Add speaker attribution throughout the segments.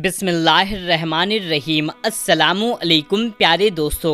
Speaker 1: بسم اللہ الرحمن الرحیم۔ السلام علیکم پیارے دوستو،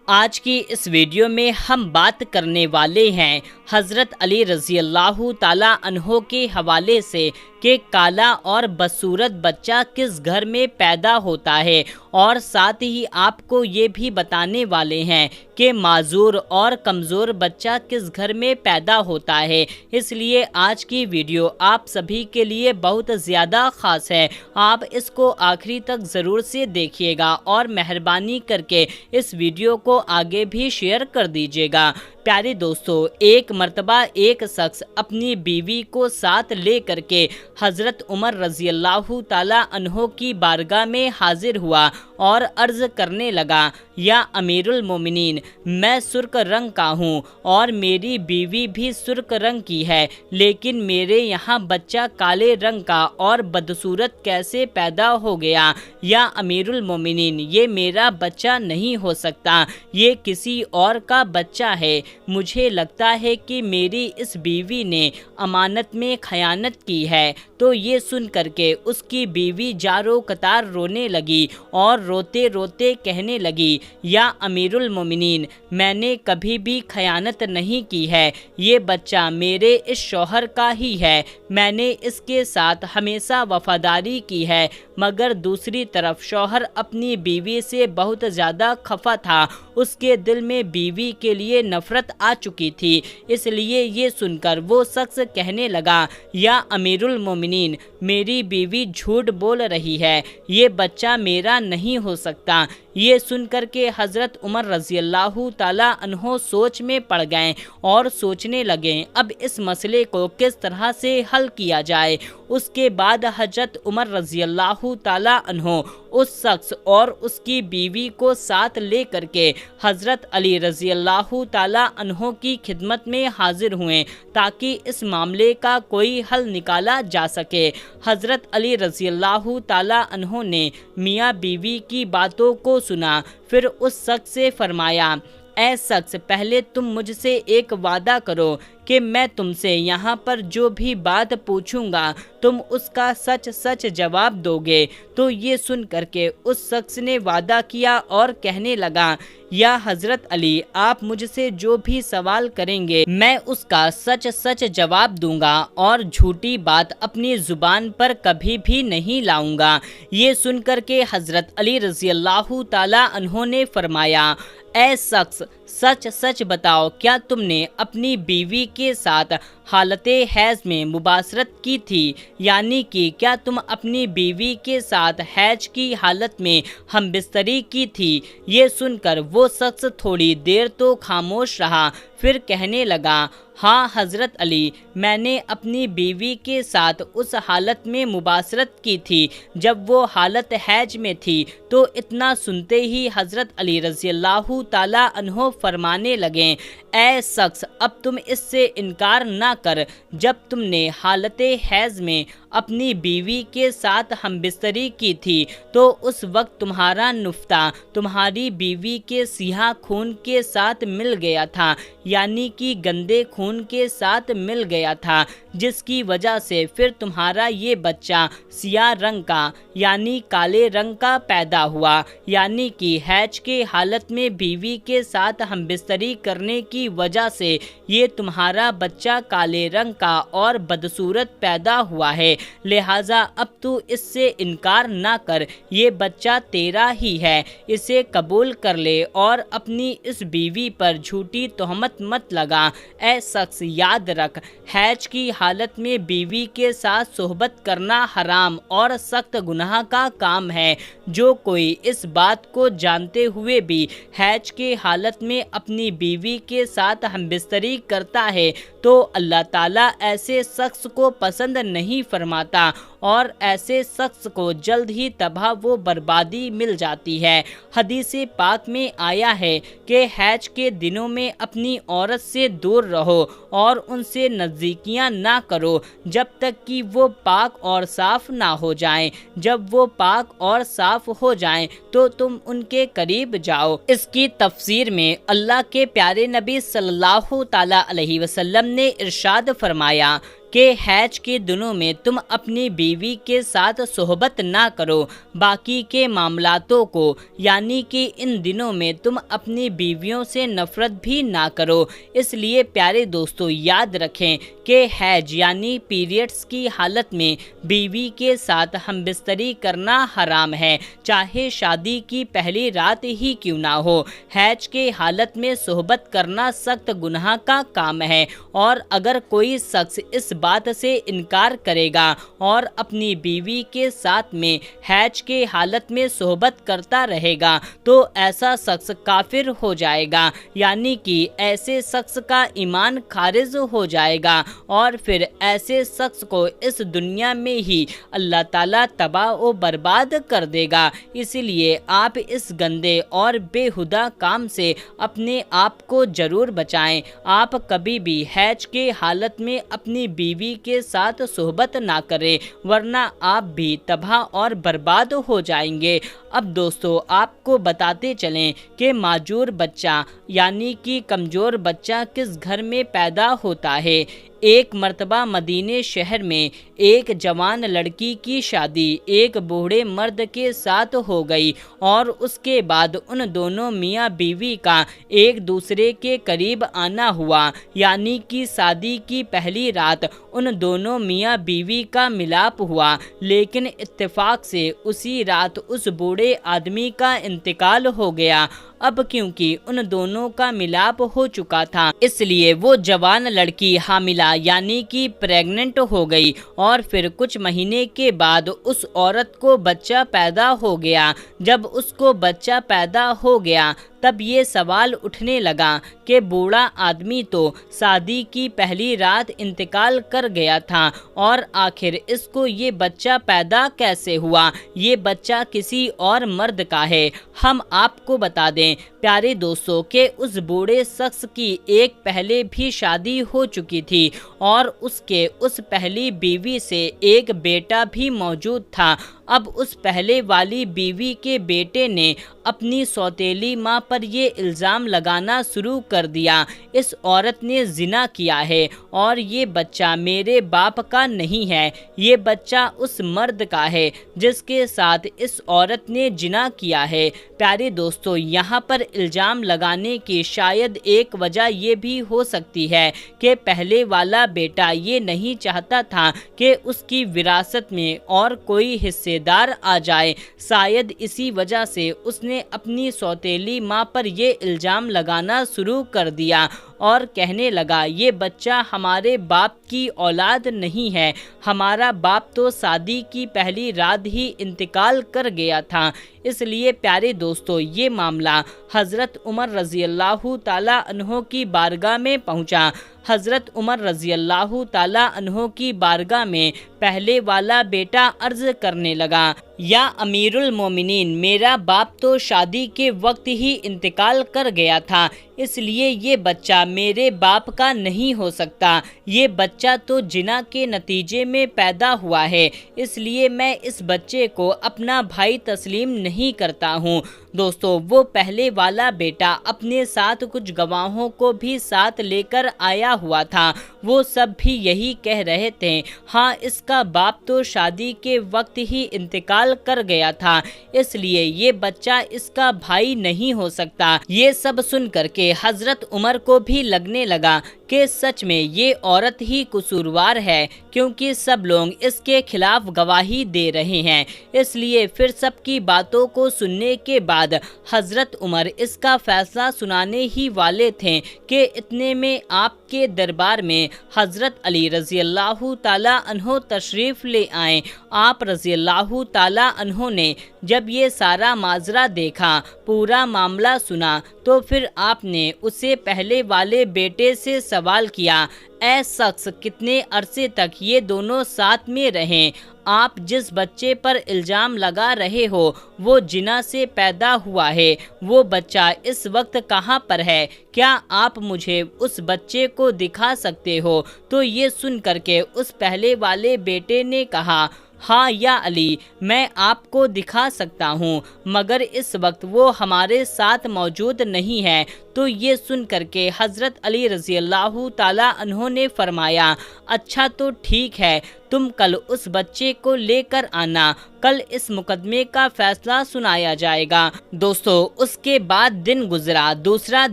Speaker 1: آج کی اس ویڈیو میں ہم بات کرنے والے ہیں حضرت علی رضی اللہ تعالیٰ عنہ کے حوالے سے کہ کالا اور بدصورت بچہ کس گھر میں پیدا ہوتا ہے، اور ساتھ ہی آپ کو یہ بھی بتانے والے ہیں کہ معذور اور کمزور بچہ کس گھر میں پیدا ہوتا ہے۔ اس لیے آج کی ویڈیو آپ سبھی کے لیے بہت زیادہ خاص ہے، آپ اس کو آخری تک ضرور سے دیکھیے گا اور مہربانی کر کے اس ویڈیو کو آگے بھی شیئر کر دیجیے گا۔ پیارے دوستو، ایک مرتبہ ایک شخص اپنی بیوی کو ساتھ لے کر کے حضرت عمر رضی اللہ تعالیٰ عنہ کی بارگاہ میں حاضر ہوا اور عرض کرنے لگا، یا امیر المومنین، میں سرخ رنگ کا ہوں اور میری بیوی بھی سرخ رنگ کی ہے، لیکن میرے یہاں بچہ کالے رنگ کا اور بدصورت کیسے پیدا ہو گیا؟ یا امیر المومنین، یہ میرا بچہ نہیں ہو سکتا، یہ کسی اور کا بچہ ہے۔ مجھے لگتا ہے کہ میری اس بیوی نے امانت میں خیانت کی ہے۔ تو یہ سن کر کے اس کی بیوی جارو قطار رونے لگی اور روتے روتے کہنے لگی، یا امیر المومنین، میں نے کبھی بھی خیانت نہیں کی ہے، یہ بچہ میرے اس شوہر کا ہی ہے، میں نے اس کے ساتھ ہمیشہ وفاداری کی ہے۔ مگر دوسری طرف شوہر اپنی بیوی سے بہت زیادہ خفا تھا، اس کے دل میں بیوی کے لیے نفرت آ چکی تھی، اس لیے یہ سن کر وہ شخص کہنے لگا، یا امیر المومنین، میری بیوی جھوٹ بول رہی ہے، یہ بچہ میرا نہیں ہو سکتا۔ یہ سن کر کے حضرت عمر رضی اللہ تعالیٰ عنہ سوچ میں پڑ گئے اور سوچنے لگے اب اس مسئلے کو کس طرح سے حل کیا جائے۔ اس کے بعد حضرت عمر رضی اللہ تعالیٰ عنہ اس شخص اور اس کی بیوی کو ساتھ لے کر کے حضرت علی رضی اللہ تعالیٰ عنہ کی خدمت میں حاضر ہوئے تاکہ اس معاملے کا کوئی حل نکالا جا سکے۔ حضرت علی رضی اللہ تعالیٰ عنہ نے میاں بیوی کی باتوں کو سنا، پھر اس شخص سے فرمایا، اے شخص، پہلے تم مجھ سے ایک وعدہ کرو کہ میں تم سے یہاں پر جو بھی بات پوچھوں گا تم اس کا سچ سچ جواب دو گے۔ تو یہ سن کر کے اس شخص نے وعدہ کیا اور کہنے لگا، یا حضرت علی، آپ مجھ سے جو بھی سوال کریں گے میں اس کا سچ سچ جواب دوں گا اور جھوٹی بات اپنی زبان پر کبھی بھی نہیں لاؤں گا۔ یہ سن کر کے حضرت علی رضی اللہ تعالیٰ عنہ نے فرمایا، اے شخص، سچ سچ بتاؤ، کیا تم نے اپنی بیوی کے ساتھ حالت حیض میں مباشرت کی تھی؟ یعنی کہ کیا تم اپنی بیوی کے ساتھ حیض کی حالت میں ہم بستری کی تھی؟ یہ سن کر وہ شخص تھوڑی دیر تو خاموش رہا، پھر کہنے لگا، ہاں حضرت علی، میں نے اپنی بیوی کے ساتھ اس حالت میں مباشرت کی تھی جب وہ حالت حیض میں تھی۔ تو اتنا سنتے ہی حضرت علی رضی اللہ تعالیٰ عنہ فرمانے لگے، اے شخص، اب تم اس سے انکار نہ کر، جب تم نے حالت حیض میں اپنی بیوی کے ساتھ ہم بستری کی تھی تو اس وقت تمہارا نفتہ تمہاری بیوی کے سیاہ خون کے ساتھ مل گیا تھا، یعنی کہ گندے خون کے ساتھ مل گیا تھا، جس کی وجہ سے پھر تمہارا یہ بچہ سیاہ رنگ کا یعنی کالے رنگ کا پیدا ہوا، یعنی کہ حیض کے حالت میں بیوی کے ساتھ ہم بستری کرنے کی وجہ سے یہ تمہارا بچہ کالے رنگ کا اور بدصورت پیدا ہوا ہے، لہٰذا اب تو اس سے انکار نہ کر، یہ بچہ تیرا ہی ہے، اسے قبول کر لے اور اپنی اس بیوی پر جھوٹی تہمت مت لگا۔ اے شخص، یاد رکھ، حیض کی حالت میں بیوی کے ساتھ صحبت کرنا حرام اور سخت گناہ کا کام ہے۔ جو کوئی اس بات کو جانتے ہوئے بھی حیض کے حالت میں اپنی بیوی کے ساتھ ہم بستری کرتا ہے تو اللہ تعالیٰ ایسے شخص کو پسند نہیں فرماتا اور ایسے شخص کو جلد ہی تباہ و بربادی مل جاتی ہے۔ حدیث پاک میں آیا ہے کہ حیض کے دنوں میں اپنی عورت سے دور رہو اور ان سے نزدیکیاں نہ کرو جب تک کہ وہ پاک اور صاف نہ ہو جائیں، جب وہ پاک اور صاف ہو جائیں تو تم ان کے قریب جاؤ۔ اس کی تفسیر میں اللہ کے پیارے نبی صلی اللہ تعالیٰ علیہ وسلم نے ارشاد فرمایا کہ حیض کے دنوں میں تم اپنی بیوی کے ساتھ صحبت نہ کرو، باقی کے معاملاتوں کو یعنی کہ ان دنوں میں تم اپنی بیویوں سے نفرت بھی نہ کرو۔ اس لیے پیارے دوستو یاد رکھیں کہ حیض یعنی پیریڈز کی حالت میں بیوی کے ساتھ ہم بستری کرنا حرام ہے، چاہے شادی کی پہلی رات ہی کیوں نہ ہو۔ حیض کے حالت میں صحبت کرنا سخت گناہ کا کام ہے، اور اگر کوئی شخص اس بات سے انکار کرے گا اور اپنی بیوی کے ساتھ میں حیض کے حالت میں صحبت کرتا رہے گا تو ایسا شخص کافر ہو جائے گا، یعنی کہ ایسے شخص کا ایمان خارج ہو جائے گا، اور پھر ایسے شخص کو اس دنیا میں ہی اللہ تعالیٰ تباہ و برباد کر دے گا۔ اسی لیے آپ اس گندے اور بے ہودہ کام سے اپنے آپ کو ضرور بچائیں۔ آپ کبھی بھی حیض کے حالت میں اپنی بیوی کے ساتھ صحبت نہ کریں، ورنہ آپ بھی تباہ اور برباد ہو جائیں گے۔ اب دوستو آپ کو بتاتے چلیں کہ معذور بچہ یعنی کہ کمزور بچہ کس گھر میں پیدا ہوتا ہے۔ ایک مرتبہ مدینہ شہر میں ایک جوان لڑکی کی شادی ایک بوڑھے مرد کے ساتھ ہو گئی، اور اس کے بعد ان دونوں میاں بیوی کا ایک دوسرے کے قریب آنا ہوا، یعنی کہ شادی کی پہلی رات ان دونوں میاں بیوی کا ملاپ ہوا، لیکن اتفاق سے اسی رات اس بوڑھے آدمی کا انتقال ہو گیا۔ اب کیونکہ ان دونوں کا ملاپ ہو چکا تھا، اس لیے وہ جوان لڑکی حاملہ یعنی کہ پریگننٹ ہو گئی، اور پھر کچھ مہینے کے بعد اس عورت کو بچہ پیدا ہو گیا۔ جب اس کو بچہ پیدا ہو گیا تب یہ سوال اٹھنے لگا کہ بوڑھا آدمی تو شادی کی پہلی رات انتقال کر گیا تھا، اور آخر اس کو یہ بچہ پیدا کیسے ہوا؟ یہ بچہ کسی اور مرد کا ہے۔ ہم آپ کو بتا دیں پیارے دوستو کہ اس بوڑھے شخص کی ایک پہلے بھی شادی ہو چکی تھی، اور اس کے اس پہلی بیوی سے ایک بیٹا بھی موجود تھا۔ اب اس پہلے والی بیوی کے بیٹے نے اپنی سوتیلی ماں پر یہ الزام لگانا شروع کر دیا، اس عورت نے زنا کیا ہے، اور یہ بچہ میرے باپ کا نہیں ہے، یہ بچہ اس مرد کا ہے جس کے ساتھ اس عورت نے زنا کیا ہے۔ پیارے دوستو یہاں پر الزام لگانے کی شاید ایک وجہ یہ بھی ہو سکتی ہے کہ پہلے والا بیٹا یہ نہیں چاہتا تھا کہ اس کی وراثت میں اور کوئی حصے دار آ جائے، شاید اسی وجہ سے اس نے اپنی سوتیلی ماں پر یہ الزام لگانا شروع کر دیا، اور کہنے لگا یہ بچہ ہمارے باپ کی اولاد نہیں ہے، ہمارا باپ تو شادی کی پہلی رات ہی انتقال کر گیا تھا۔ اس لیے پیارے دوستو یہ معاملہ حضرت عمر رضی اللہ تعالیٰ عنہ کی بارگاہ میں پہنچا۔ حضرت عمر رضی اللہ تعالیٰ عنہ کی بارگاہ میں پہلے والا بیٹا عرض کرنے لگا، یا امیر المومنین، میرا باپ تو شادی کے وقت ہی انتقال کر گیا تھا، اس لیے یہ بچہ میرے باپ کا نہیں ہو سکتا، یہ بچہ تو زنا کے نتیجے میں پیدا ہوا ہے، اس لیے میں اس بچے کو اپنا بھائی تسلیم نہیں کرتا ہوں۔ دوستو وہ پہلے والا بیٹا اپنے ساتھ کچھ گواہوں کو بھی ساتھ لے کر آیا ہوا تھا، وہ سب بھی یہی کہہ رہے تھے، ہاں اس کا باپ تو شادی کے وقت ہی انتقال کر گیا تھا، اس لیے یہ بچہ اس کا بھائی نہیں ہو سکتا۔ یہ سب سن کر کے حضرت عمر کو بھی لگنے لگا کہ سچ میں یہ عورت ہی قصوروار ہے، کیونکہ سب لوگ اس کے خلاف گواہی دے رہے ہیں۔ اس لیے پھر سب کی باتوں کو سننے کے بعد حضرت عمر اس کا فیصلہ سنانے ہی والے تھے کہ اتنے میں آپ کے دربار میں حضرت علی رضی اللہ تعالیٰ عنہ تشریف لے آئے۔ آپ رضی اللہ تعالیٰ عنہ نے جب یہ سارا ماجرا دیکھا، پورا معاملہ سنا، تو پھر آپ نے اسے پہلے والے بیٹے سے سوال کیا، اے شخص کتنے عرصے تک یہ دونوں ساتھ میں رہیں؟ آپ جس بچے پر الزام لگا رہے ہو وہ زنا سے پیدا ہوا ہے، وہ بچہ اس وقت کہاں پر ہے؟ کیا آپ مجھے اس بچے کو دکھا سکتے ہو؟ تو یہ سن کر کے اس پہلے والے بیٹے نے کہا، ہاں یا علی، میں آپ کو دکھا سکتا ہوں، مگر اس وقت وہ ہمارے ساتھ موجود نہیں ہے۔ تو یہ سن کر کے حضرت علی رضی اللہ تعالیٰ عنہ نے فرمایا اچھا تو ٹھیک ہے، تم کل اس بچے کو لے کر آنا، کل اس مقدمے کا فیصلہ سنایا جائے گا۔ دوستو اس کے بعد دن گزرا، دوسرا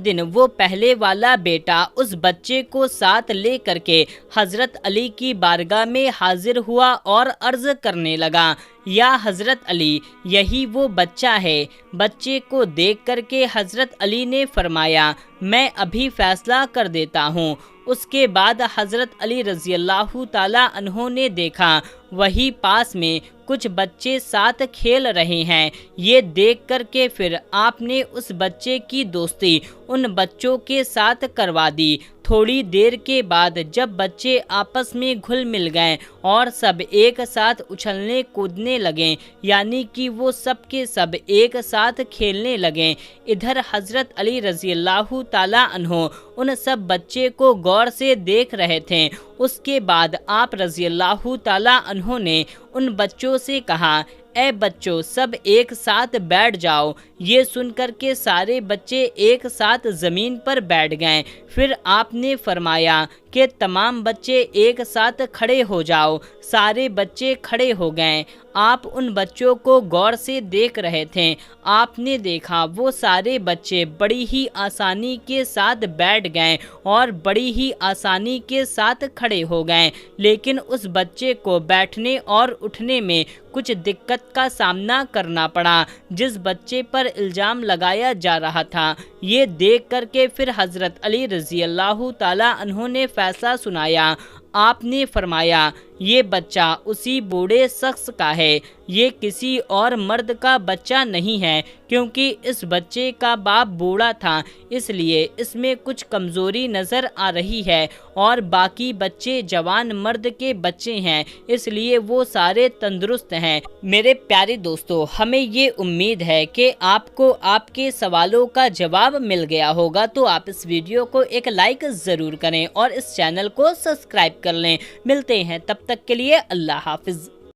Speaker 1: دن وہ پہلے والا بیٹا اس بچے کو ساتھ لے کر کے حضرت علی کی بارگاہ میں حاضر ہوا اور عرض کرنے لگا یا حضرت علی یہی وہ بچہ ہے۔ بچے کو دیکھ کر کے حضرت علی نے فرمایا میں ابھی فیصلہ کر دیتا ہوں۔ اس کے بعد حضرت علی رضی اللہ تعالیٰ عنہ نے دیکھا وہی پاس میں کچھ بچے ساتھ کھیل رہے ہیں۔ یہ دیکھ کر کے پھر آپ نے اس بچے کی دوستی ان بچوں کے ساتھ کروا دی۔ تھوڑی دیر کے بعد جب بچے آپس میں گھل مل گئے اور سب ایک ساتھ اچھلنے کودنے لگے، یعنی کہ وہ سب کے سب ایک ساتھ کھیلنے لگے، ادھر حضرت علی رضی اللہ تعالیٰ عنہ ان سب بچے کو غور سے دیکھ رہے تھے۔ اس کے بعد آپ رضی اللہ تعالیٰ عنہ نے ان بچوں سے کہا اے بچوں سب ایک ساتھ بیٹھ جاؤ۔ یہ سن کر کے سارے بچے ایک ساتھ زمین پر بیٹھ گئے۔ پھر آپ نے فرمایا کہ تمام بچے ایک ساتھ کھڑے ہو جاؤ۔ سارے بچے کھڑے ہو گئے۔ آپ ان بچوں کو غور سے دیکھ رہے تھے۔ آپ نے دیکھا وہ سارے بچے بڑی ہی آسانی کے ساتھ بیٹھ گئے اور بڑی ہی آسانی کے ساتھ کھڑے ہو گئے، لیکن اس بچے کو بیٹھنے اور اٹھنے میں کچھ دقت کا سامنا کرنا پڑا جس بچے پر الزام لگایا جا رہا تھا۔ یہ دیکھ کر کے پھر حضرت علی رضی اللہ تعالیٰ عنہ نے فیصلہ سنایا۔ آپ نے فرمایا یہ بچہ اسی بوڑھے شخص کا ہے، یہ کسی اور مرد کا بچہ نہیں ہے، کیونکہ اس بچے کا باپ بوڑھا تھا اس لیے اس میں کچھ کمزوری نظر آ رہی ہے، اور باقی بچے جوان مرد کے بچے ہیں اس لیے وہ سارے تندرست ہیں۔ میرے پیارے دوستو ہمیں یہ امید ہے کہ آپ کو آپ کے سوالوں کا جواب مل گیا ہوگا، تو آپ اس ویڈیو کو ایک لائک ضرور کریں اور اس چینل کو سبسکرائب کر لیں۔ ملتے ہیں تب تک کے لیے اللہ حافظ۔